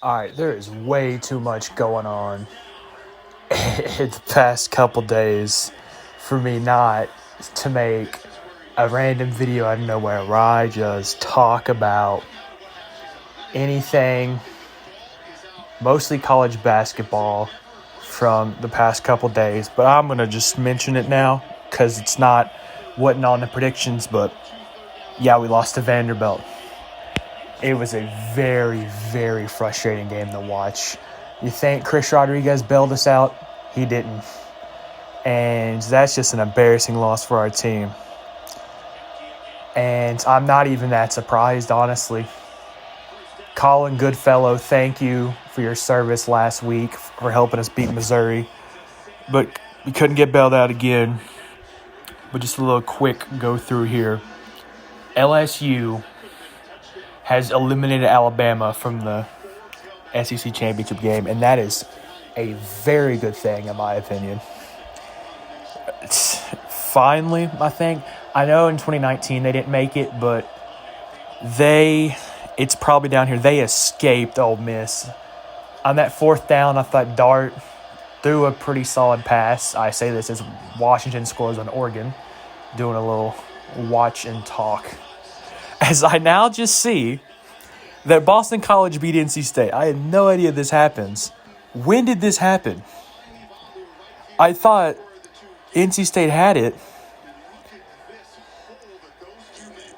All right, there is way too much going on in the past couple days for me not to make a random video out of nowhere where I just talk about anything, mostly college basketball from the past couple days. But I'm going to just mention it now because it's not wasn't on the predictions, but yeah, we lost to Vanderbilt. It was a very, very frustrating game to watch. You think Chris Rodriguez bailed us out? He didn't. And that's just an embarrassing loss for our team. And I'm not even that surprised, honestly. Colin Goodfellow, thank you for your service last week for helping us beat Missouri. But we couldn't get bailed out again. But just a little quick go through here. LSU has eliminated Alabama from the SEC championship game, and that is a very good thing in my opinion. Finally, I think. I know in 2019 they didn't make it, but it's probably down here. They escaped Ole Miss. On that fourth down, I thought Dart threw a pretty solid pass. I say this as Washington scores on Oregon, doing a little watch and talk. As I now just see that Boston College beat NC State. I had no idea this happens. When did this happen? I thought NC State had it.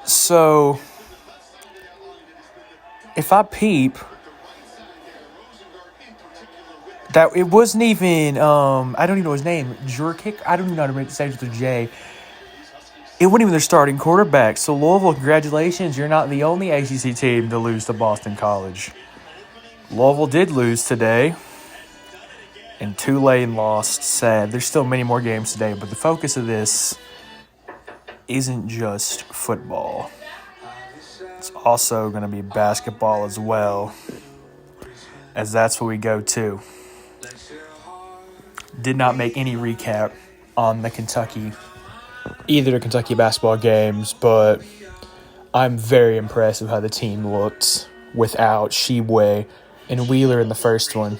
So, if I peep, that it wasn't even, I don't even know his name, Jurkic? I don't even know how to say it with a J. It wasn't even their starting quarterback. So, Louisville, congratulations. You're not the only ACC team to lose to Boston College. Louisville did lose today. And Tulane lost. Sad. There's still many more games today. But the focus of this isn't just football. It's also going to be basketball as well. As that's what we go to. Did not make any recap on either the Kentucky basketball games, but I'm very impressed with how the team looked without Shibwe and Wheeler in the first one.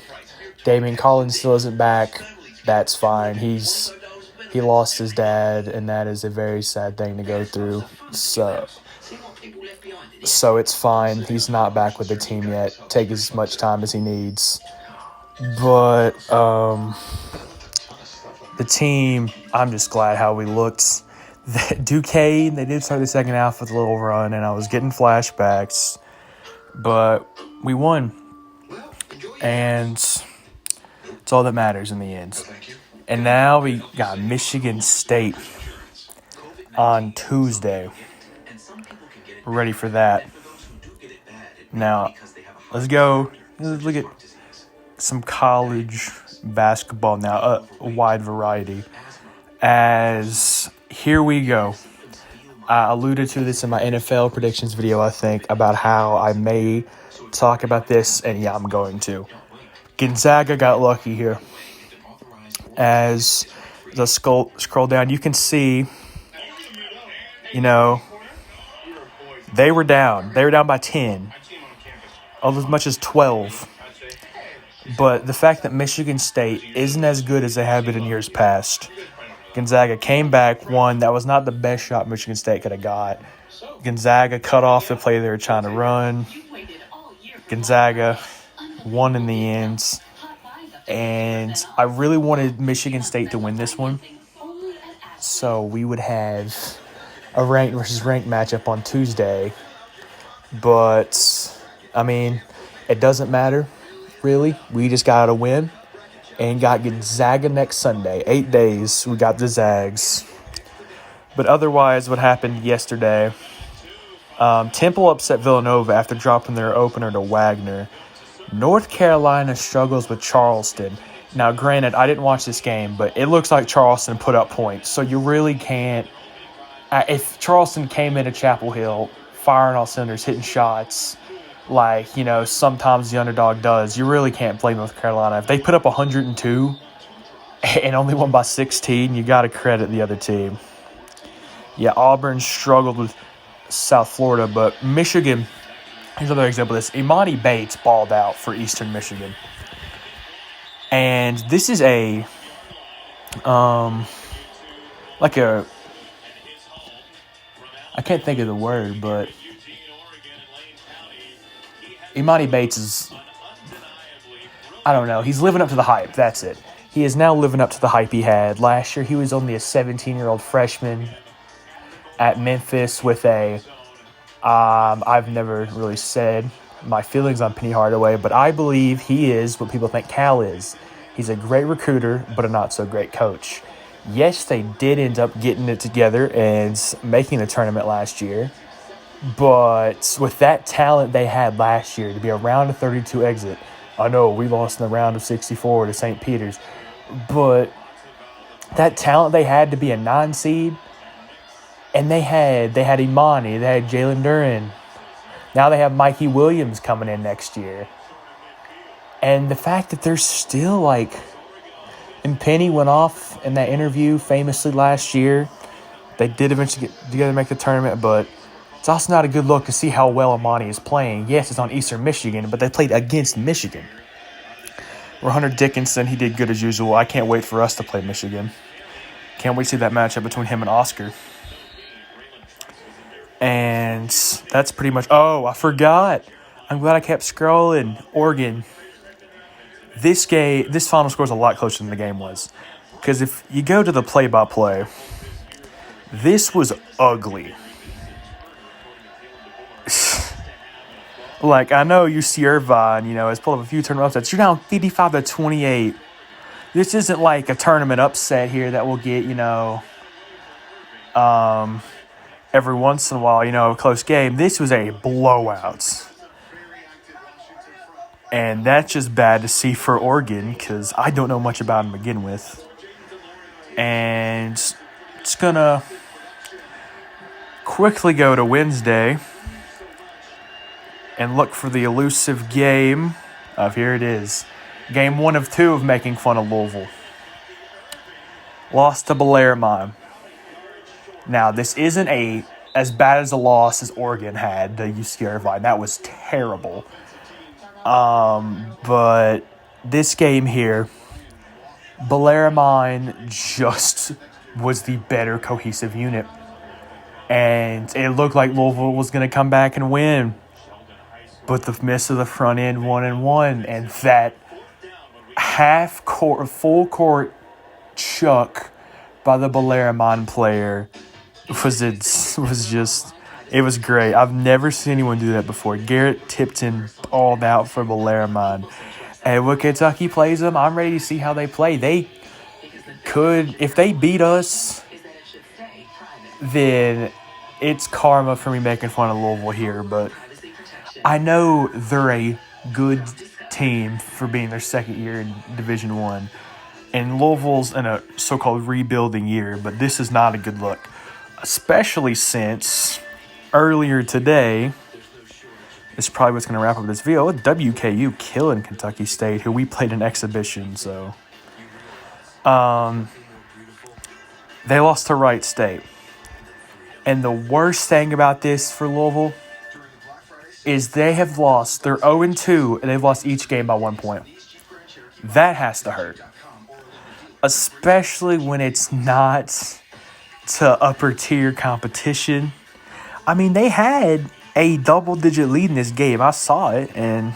Damian Collins still isn't back. That's fine. He lost his dad, and that is a very sad thing to go through. So it's fine. He's not back with the team yet. Take as much time as he needs. But the team, I'm just glad how we looked. Duquesne, they did start the second half with a little run, and I was getting flashbacks. But we won. And it's all that matters in the end. And now we got Michigan State on Tuesday. We're ready for that. Now, let's go. Let's look at some college basketball now, a wide variety. As here we go. I alluded to this in my NFL predictions video, I think, about how I may talk about this, and yeah, I'm going to. Gonzaga got lucky here. As the scroll down, you can see, they were down. They were down by 10, as much as 12. But the fact that Michigan State isn't as good as they have been in years past, Gonzaga came back, won. That was not the best shot Michigan State could have got. Gonzaga cut off the play they were trying to run. Gonzaga won in the end. And I really wanted Michigan State to win this one. So we would have a ranked versus ranked matchup on Tuesday. But, it doesn't matter, really. We just got to win. And got Gonzaga next Sunday. 8 days, we got the Zags. But otherwise, what happened yesterday, Temple upset Villanova after dropping their opener to Wagner. North Carolina struggles with Charleston. Now, granted, I didn't watch this game, but it looks like Charleston put up points. So you really can't if Charleston came into Chapel Hill, firing all cylinders, hitting shots, sometimes the underdog does, you really can't blame North Carolina. If they put up 102 and only won by 16, you got to credit the other team. Yeah, Auburn struggled with South Florida, but Michigan here's another example of this. Imani Bates balled out for Eastern Michigan. And this is I can't think of the word, but Imani Bates is, I don't know, he's living up to the hype. That's it. He is now living up to the hype he had. Last year, he was only a 17-year-old freshman at Memphis with I've never really said my feelings on Penny Hardaway, but I believe he is what people think Cal is. He's a great recruiter, but a not-so-great coach. Yes, they did end up getting it together and making the tournament last year, but with that talent they had last year, to be a round of 32 exit, I know we lost in the round of 64 to St. Peter's, but that talent they had to be a 9 seed, and they had Imani, they had Jalen Duren. Now they have Mikey Williams coming in next year. And the fact that they're still and Penny went off in that interview famously last year. They did eventually get together to make the tournament, but it's also not a good look to see how well Imani is playing. Yes, it's on Eastern Michigan, but they played against Michigan. Hunter Dickinson, he did good as usual. I can't wait for us to play Michigan. Can't wait to see that matchup between him and Oscar. And that's pretty much... Oh, I forgot. I'm glad I kept scrolling. Oregon. This final score is a lot closer than the game was. Because if you go to the play-by-play, this was ugly. I know UC Irvine, has pulled up a few tournament upsets. You're down 55-28. This isn't like a tournament upset here that will get, every once in a while, a close game. This was a blowout. And that's just bad to see for Oregon because I don't know much about them to begin with. And it's going to quickly go to Wednesday and look for the elusive game of, here it is, game 1 of 2 of making fun of Louisville. Lost to Bellarmine. Now, this isn't as bad as a loss as Oregon had to UC Irvine. That was terrible. But this game here, Bellarmine just was the better cohesive unit. And it looked like Louisville was going to come back and win. But the miss of the front end 1-1, and that full court chuck by the Bellarmine player it was great. I've never seen anyone do that before. Garrett Tipton balled out for Bellarmine. And when Kentucky plays them, I'm ready to see how they play. They could, if they beat us, then it's karma for me making fun of Louisville here. But I know they're a good team for being their second year in Division I. And Louisville's in a so-called rebuilding year, but this is not a good look. Especially since earlier today, this is probably what's going to wrap up this video, with WKU killing Kentucky State, who we played an exhibition. So, they lost to Wright State. And the worst thing about this for Louisville is they have lost. They're 0-2, and they've lost each game by 1 point. That has to hurt. Especially when it's not to upper tier competition. I mean, they had a double-digit lead in this game. I saw it, and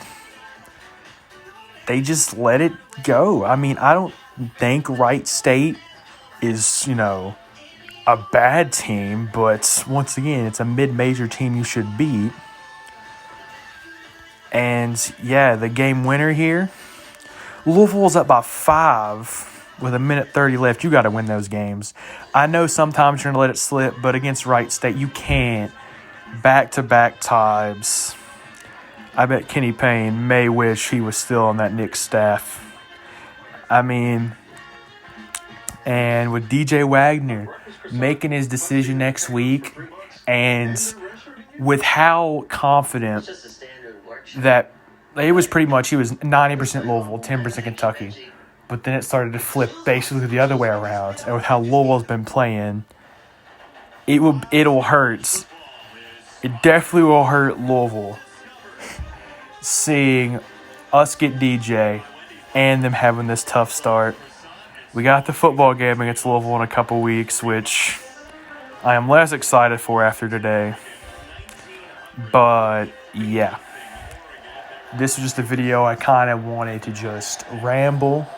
they just let it go. I mean, I don't think Wright State is, a bad team, but once again, it's a mid-major team you should beat. And, yeah, the game winner here, Louisville's up by 5. With 1:30 left, you got to win those games. I know sometimes you're going to let it slip, but against Wright State, you can't. Back-to-back ties. I bet Kenny Payne may wish he was still on that Knicks staff. I mean, and with DJ Wagner making his decision next week, and with how confident that it was pretty much, he was 90% Louisville, 10% Kentucky. But then it started to flip basically the other way around. And with how Louisville's been playing, it'll hurt. It definitely will hurt Louisville seeing us get DJ and them having this tough start. We got the football game against Louisville in a couple weeks, which I am less excited for after today. But, yeah. This was just a video I kind of wanted to just ramble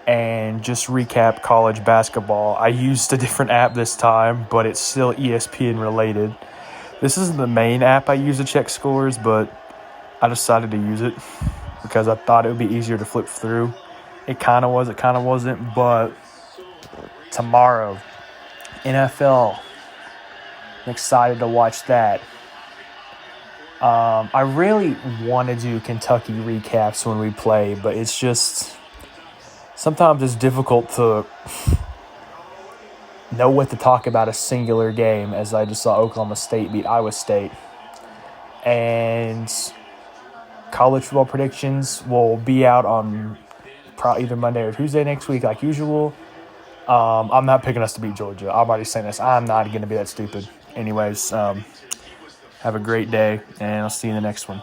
and just recap college basketball. I used a different app this time, but it's still ESPN related. This isn't the main app I use to check scores, but I decided to use it because I thought it would be easier to flip through. It kind of was, it kind of wasn't, but tomorrow, NFL, I'm excited to watch that. I really want to do Kentucky recaps when we play, but it's just sometimes it's difficult to know what to talk about a singular game, as I just saw Oklahoma State beat Iowa State. And college football predictions will be out on either Monday or Tuesday next week like usual. I'm not picking us to beat Georgia. I'm already saying this. I'm not going to be that stupid. Anyways, have a great day, and I'll see you in the next one.